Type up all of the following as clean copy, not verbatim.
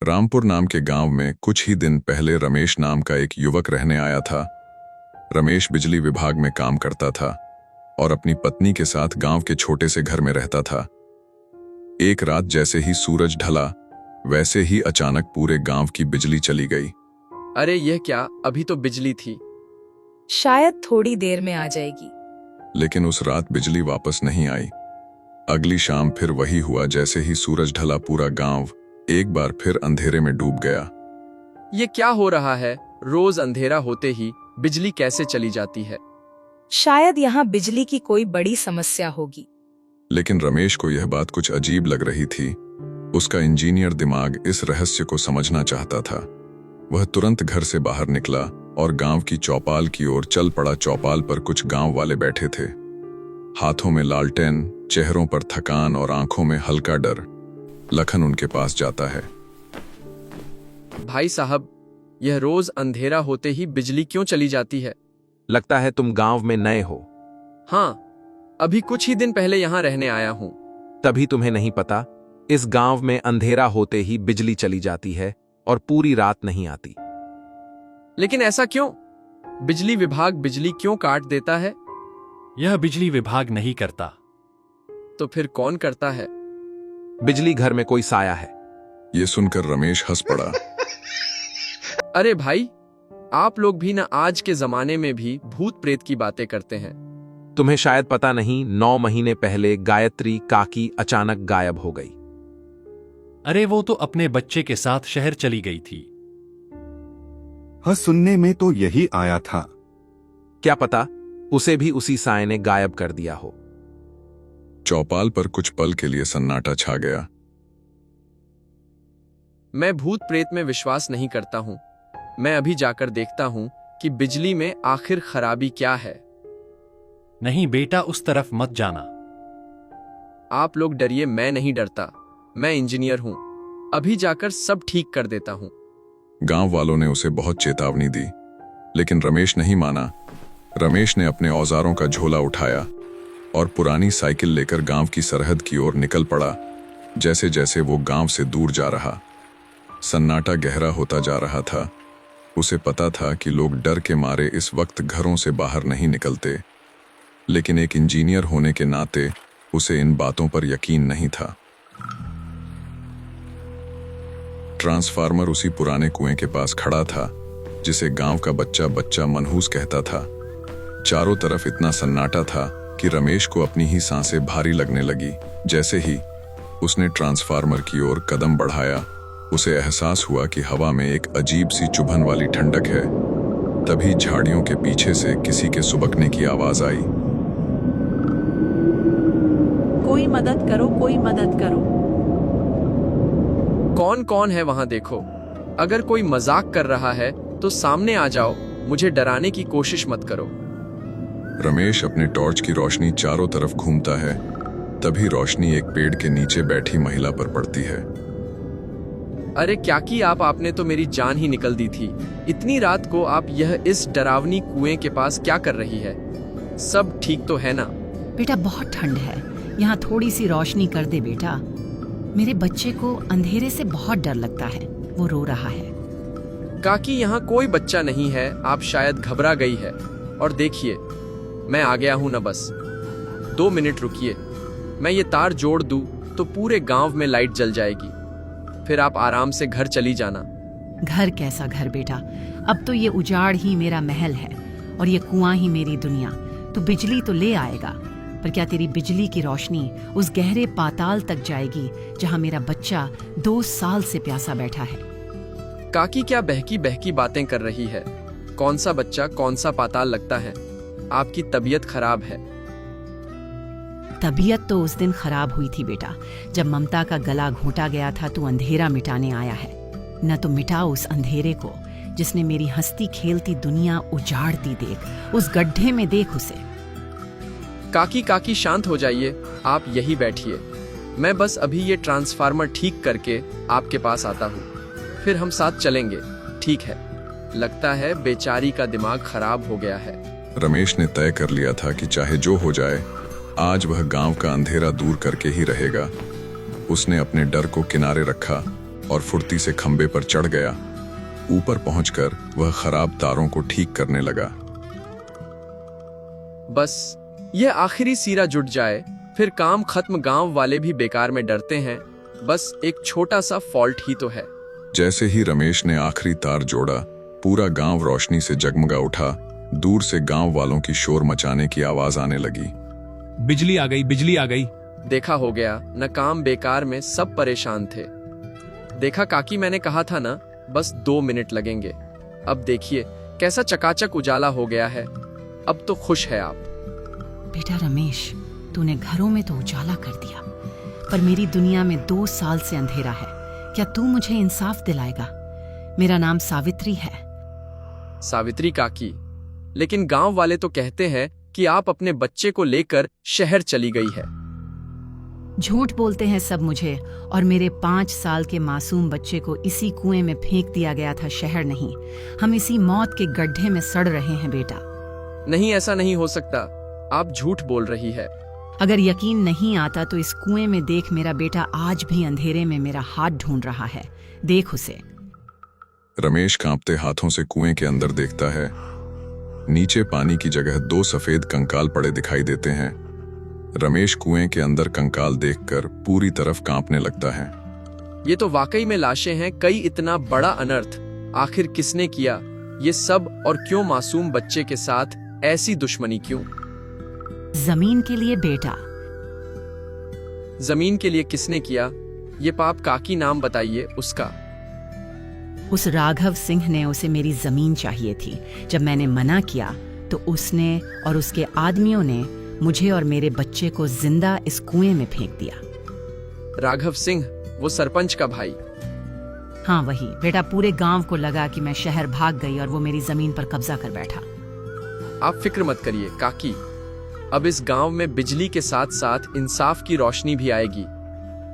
रामपुर नाम के गांव में कुछ ही दिन पहले रमेश नाम का एक युवक रहने आया था। रमेश बिजली विभाग में काम करता था और अपनी पत्नी के साथ गांव के छोटे से घर में रहता था। एक रात जैसे ही सूरज ढला, वैसे ही अचानक पूरे गांव की बिजली चली गई। अरे यह क्या, अभी तो बिजली थी। शायद थोड़ी देर में आ जाएगी। लेकिन उस रात बिजली वापस नहीं आई। अगली शाम फिर वही हुआ। जैसे ही सूरज ढला, पूरा गांव एक बार फिर अंधेरे में डूब गया। ये क्या हो रहा है? रोज अंधेरा होते ही बिजली कैसे चली जाती है? शायद यहाँ बिजली की कोई बड़ी समस्या होगी। लेकिन रमेश को यह बात कुछ अजीब लग रही थी। उसका इंजीनियर दिमाग इस रहस्य को समझना चाहता था। वह तुरंत घर से बाहर निकला और गांव की चौपाल की ओर चल पड़ा। चौपाल पर कुछ गांव वाले बैठे थे, हाथों में लालटेन, चेहरों पर थकान और आंखों में हल्का डर। लखन उनके पास जाता है। भाई साहब, यह रोज अंधेरा होते ही बिजली क्यों चली जाती है? लगता है तुम गांव में नए हो। हाँ, अभी कुछ ही दिन पहले यहाँ रहने आया हूँ। तभी तुम्हें नहीं पता, इस गांव में अंधेरा होते ही बिजली चली जाती है और पूरी रात नहीं आती। लेकिन ऐसा क्यों? बिजली विभाग बिजली क्यों काट देता है? यह बिजली विभाग नहीं करता। तो फिर कौन करता है? बिजली घर में कोई साया है। ये सुनकर रमेश हंस पड़ा। अरे भाई, आप लोग भी ना आज के जमाने में भी भूत प्रेत की बातें करते हैं। तुम्हें शायद पता नहीं, 9 महीने पहले गायत्री काकी अचानक गायब हो गई। अरे वो तो अपने बच्चे के साथ शहर चली गई थी। हाँ, सुनने में तो यही आया था। क्या पता उसे भी उसी साये ने गायब कर दिया हो। चौपाल पर कुछ पल के लिए सन्नाटा छा गया। मैं भूत प्रेत में विश्वास नहीं करता हूँ। मैं अभी जाकर देखता हूँ कि बिजली में आखिर खराबी क्या है। नहीं बेटा, उस तरफ मत जाना। आप लोग डरिए, मैं नहीं डरता। मैं इंजीनियर हूँ, अभी जाकर सब ठीक कर देता हूँ। गांव वालों ने उसे बहुत चेतावनी दी, लेकिन रमेश नहीं माना। रमेश ने अपने औजारों का झोला उठाया और पुरानी साइकिल लेकर गांव की सरहद की ओर निकल पड़ा। जैसे जैसे वो गांव से दूर जा रहा, सन्नाटा गहरा होता जा रहा था। उसे पता था कि लोग डर के मारे इस वक्त घरों से बाहर नहीं निकलते, लेकिन एक इंजीनियर होने के नाते उसे इन बातों पर यकीन नहीं था। ट्रांसफार्मर उसी पुराने कुएं के पास खड़ा था, जिसे गांव का बच्चा बच्चा मनहूस कहता था। चारों तरफ इतना सन्नाटा था कि रमेश को अपनी ही सांसें भारी लगने लगी। जैसे ही उसने ट्रांसफार्मर की ओर कदम बढ़ाया, उसे एहसास हुआ कि हवा में एक अजीब सी चुभन वाली ठंडक है। तभी झाड़ियों के पीछे से किसी के सुबकने की आवाज आई। कोई मदद करो, कोई मदद करो। कौन कौन है वहां देखो। अगर कोई मजाक कर रहा है तो सामने आ जाओ, मुझे डराने की कोशिश मत करो। रमेश अपने टॉर्च की रोशनी चारों तरफ घूमता है। तभी रोशनी एक पेड़ के नीचे बैठी महिला पर पड़ती है। अरे क्या की आपने तो मेरी जान ही निकल दी थी। इतनी रात को आप यह इस डरावनी कुएं के पास क्या कर रही है? सब ठीक तो है ना? बेटा बहुत ठंड है, यहाँ थोड़ी सी रोशनी कर दे बेटा। मेरे बच्चे को अंधेरे से बहुत डर लगता है, वो रो रहा है। काकी, यहाँ कोई बच्चा नहीं है, आप शायद घबरा गई है। और देखिए, मैं आ गया हूं ना, बस 2 मिनट रुकिए। मैं ये तार जोड़ दूं तो पूरे गांव में लाइट जल जाएगी। फिर आप आराम से घर चली जाना। घर कैसा घर बेटा, अब तो ये उजाड़ ही मेरा महल है और ये कुआं ही मेरी दुनिया। तो बिजली तो ले आएगा, पर क्या तेरी बिजली की रोशनी उस गहरे पाताल तक जाएगी जहां मेरा बच्चा 2 साल से प्यासा बैठा है? काकी क्या बहकी बहकी बातें कर रही है? कौन सा बच्चा, कौन सा पाताल लगता है? आपकी तबीयत खराब है। तबीयत तो उस दिन खराब हुई थी बेटा, जब ममता का गला घोंटा गया था। तू अंधेरा मिटाने आया है, न तो मिटा उस अंधेरे को जिसने मेरी हंसती खेलती दुनिया उजाड़ती। देख उस गड्ढे में, देख उसे। काकी काकी शांत हो जाइए, आप यही बैठिए। मैं बस अभी ये ट्रांसफार्मर ठीक करके आपके पास आता हूँ, फिर हम साथ चलेंगे। ठीक है? लगता है बेचारी का दिमाग खराब हो गया है। रमेश ने तय कर लिया था कि चाहे जो हो जाए, आज वह गांव का अंधेरा दूर करके ही रहेगा। उसने अपने डर को किनारे रखा और फुर्ती से खंबे पर चढ़ गया। ऊपर पहुंचकर वह खराब तारों को ठीक करने लगा। बस ये आखिरी सीरा जुट जाए, फिर काम खत्म। गांव वाले भी बेकार में डरते हैं, बस एक छोटा सा फॉल्ट ही तो है। जैसे ही रमेश ने आखिरी तार जोड़ा, पूरा गांव रोशनी से जगमगा उठा। दूर से गांव वालों की शोर मचाने की आवाज आने लगी। बिजली आ गई, बिजली आ गई। देखा, हो गया न काम। बेकार में सब परेशान थे। देखा काकी, मैंने कहा था ना, बस 2 मिनट लगेंगे। अब देखिए कैसा चकाचक उजाला हो गया है। अब तो खुश है आप? बेटा रमेश, तूने घरों में तो उजाला कर दिया, पर मेरी दुनिया में 2 साल से अंधेरा है। क्या तू मुझे इंसाफ दिलाएगा? मेरा नाम सावित्री है। सावित्री काकी, लेकिन गांव वाले तो कहते हैं कि आप अपने बच्चे को लेकर शहर चली गई है। झूठ बोलते हैं सब मुझे, और मेरे 5 साल के मासूम बच्चे को इसी कुएं में फेंक दिया गया था, शहर नहीं। हम इसी मौत के गड्ढे में सड़ रहे हैं बेटा। नहीं, ऐसा नहीं हो सकता। आप झूठ बोल रही है। अगर यकीन नहीं आता तो इस कुएं में देख, मेरा बेटा आज भी अंधेरे में मेरा हाथ ढूंढ रहा है। देख उसे। रमेश कांपते हाथों से कुएं के अंदर देखता है। नीचे पानी की जगह 2 सफेद कंकाल पड़े दिखाई देते हैं। रमेश कुएं के अंदर कंकाल देखकर पूरी तरफ कांपने लगता है। ये तो वाकई में लाशें हैं। कई इतना बड़ा अनर्थ आखिर किसने किया ये सब, और क्यों मासूम बच्चे के साथ ऐसी दुश्मनी क्यों? जमीन के लिए बेटा। जमीन के लिए किसने किया ये पाप? काकी, नाम बताइए उसका। उस राघव सिंह ने। उसे मेरी जमीन चाहिए थी। जब मैंने मना किया तो उसने और उसके आदमियों ने मुझे और मेरे बच्चे को जिंदा इस कुएं में फेंक दिया। राघव सिंह, वो सरपंच का भाई? हाँ वही बेटा। पूरे गांव को लगा कि मैं शहर भाग गई और वो मेरी जमीन पर कब्जा कर बैठा। आप फिक्र मत करिए काकी, अब इस गांव में बिजली के साथ साथ इंसाफ की रोशनी भी आएगी।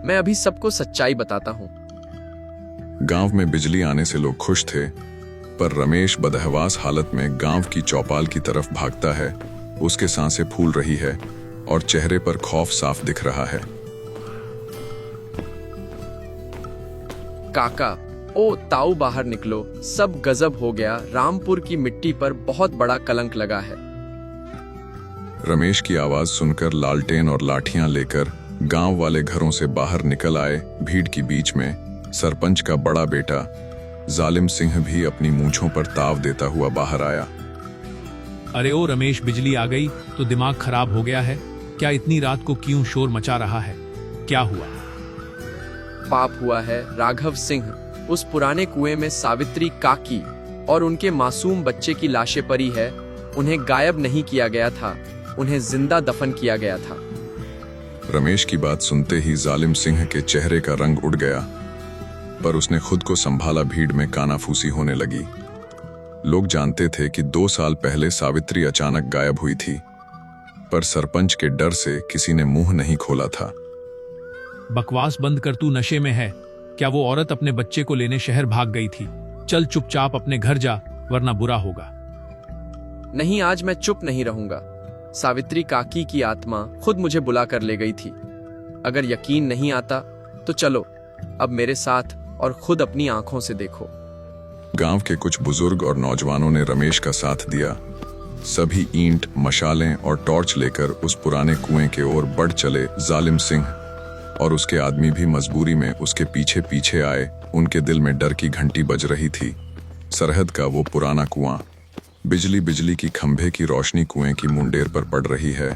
मैं अभी सबको सच्चाई बताता हूँ। गांव में बिजली आने से लोग खुश थे, पर रमेश बदहवास हालत में गांव की चौपाल की तरफ भागता है। उसके सांसें फूल रही है और चेहरे पर खौफ साफ दिख रहा है। काका, ओ ताऊ बाहर निकलो, सब गजब हो गया। रामपुर की मिट्टी पर बहुत बड़ा कलंक लगा है। रमेश की आवाज सुनकर लालटेन और लाठियां लेकर गांव वाले घरों से बाहर निकल आए। भीड़ की बीच में सरपंच का बड़ा बेटा जालिम सिंह भी अपनी मूंछों पर ताव देता हुआ बाहर आया। अरे ओ रमेश, बिजली आ गई तो दिमाग खराब हो गया है क्या? इतनी रात को क्यों शोर मचा रहा है? क्या हुआ? पाप हुआ है राघव सिंह। उस पुराने कुएं में सावित्री काकी और उनके मासूम बच्चे की लाशें पड़ी है। उन्हें गायब नहीं किया गया था, उन्हें जिंदा दफन किया गया था। रमेश की बात सुनते ही जालिम सिंह के चेहरे का रंग उड़ गया, पर उसने खुद को संभाला। भीड़ में कानाफूसी होने लगी। लोग जानते थे कि 2 साल पहले सावित्री अचानक गायब हुई थी, पर सरपंच के डर से किसी ने मुंह नहीं खोला था। बकवास बंद कर, तू नशे में है क्या? वो औरत अपने बच्चे को लेने शहर भाग गई थी। चल चुपचाप अपने घर जा, वरना बुरा होगा। नहीं, आज मैं चुप नहीं रहूंगा। सावित्री काकी की आत्मा खुद मुझे बुला कर ले गई थी। अगर यकीन नहीं आता तो चलो अब मेरे साथ और खुद अपनी आंखों से देखो। गांव के कुछ बुजुर्ग और नौजवानों ने रमेश का साथ दिया। सभी ईंट, मशालें और टॉर्च लेकर उस पुराने कुएं के ओर बढ़ चले। जालिम सिंह और उसके आदमी भी मजबूरी में उसके पीछे पीछे आए। उनके दिल में डर की घंटी बज रही थी। सरहद का वो पुराना कुआं, बिजली बिजली की खंभे की रोशनी कुएं की मुंडेर पर पड़ रही है।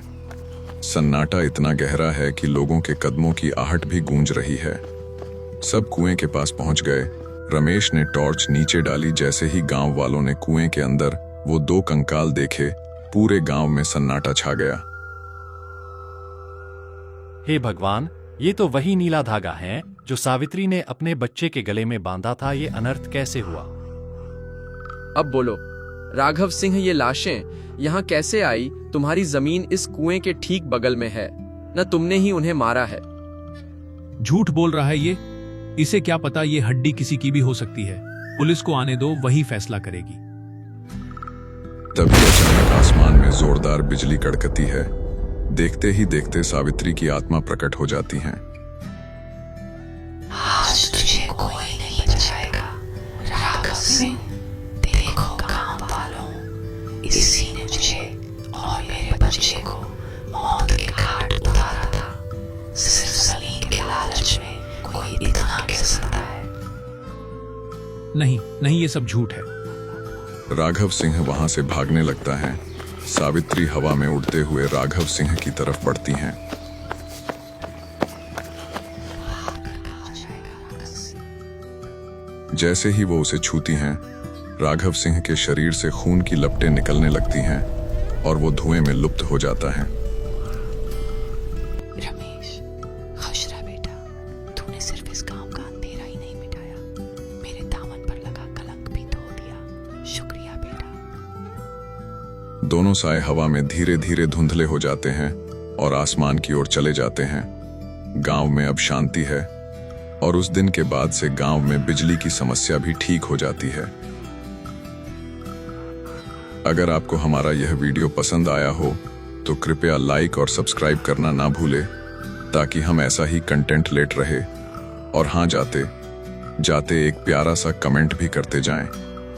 सन्नाटा इतना गहरा है कि लोगों के कदमों की आहट भी गूंज रही है। सब कुएं के पास पहुंच गए। रमेश ने टॉर्च नीचे डाली। जैसे ही गांव वालों ने कुएं के अंदर वो 2 कंकाल देखे, पूरे गांव में सन्नाटा छा गया। हे भगवान, ये तो वही नीला धागा है जो सावित्री ने अपने बच्चे के गले में बांधा था। ये अनर्थ कैसे हुआ? अब बोलो राघव सिंह, ये लाशें यहाँ कैसे आई? तुम्हारी जमीन इस कुएं के ठीक बगल में है, न तुमने ही उन्हें मारा है। झूठ बोल रहा है ये। इसे क्या पता, ये हड्डी किसी की भी हो सकती है। पुलिस को आने दो, वही फैसला करेगी। तभी अचानक आसमान में जोरदार बिजली कड़कती है। देखते ही देखते सावित्री की आत्मा प्रकट हो जाती है। आज तुझे कोई नहीं नहीं, ये सब झूठ है। राघव सिंह वहां से भागने लगता है। सावित्री हवा में उड़ते हुए राघव सिंह की तरफ बढ़ती हैं। जैसे ही वो उसे छूती हैं, राघव सिंह के शरीर से खून की लपटें निकलने लगती हैं और वो धुएं में लुप्त हो जाता है। रमेश, खुश रह बेटा। तूने सिर्फ इस गांव का अंधेरा ही नहीं मिटाया, मेरे दामन पर लगा कलंक भी धो दिया। शुक्रिया बेटा। दोनों साए हवा में धीरे धीरे धुंधले हो जाते हैं और आसमान की ओर चले जाते हैं। गांव में अब शांति है और उस दिन के बाद से गांव में बिजली की समस्या भी ठीक हो जाती है। अगर आपको हमारा यह वीडियो पसंद आया हो तो कृपया लाइक और सब्सक्राइब करना ना भूलें, ताकि हम ऐसा ही कंटेंट लेट रहे। और हाँ, जाते जाते एक प्यारा सा कमेंट भी करते जाएं।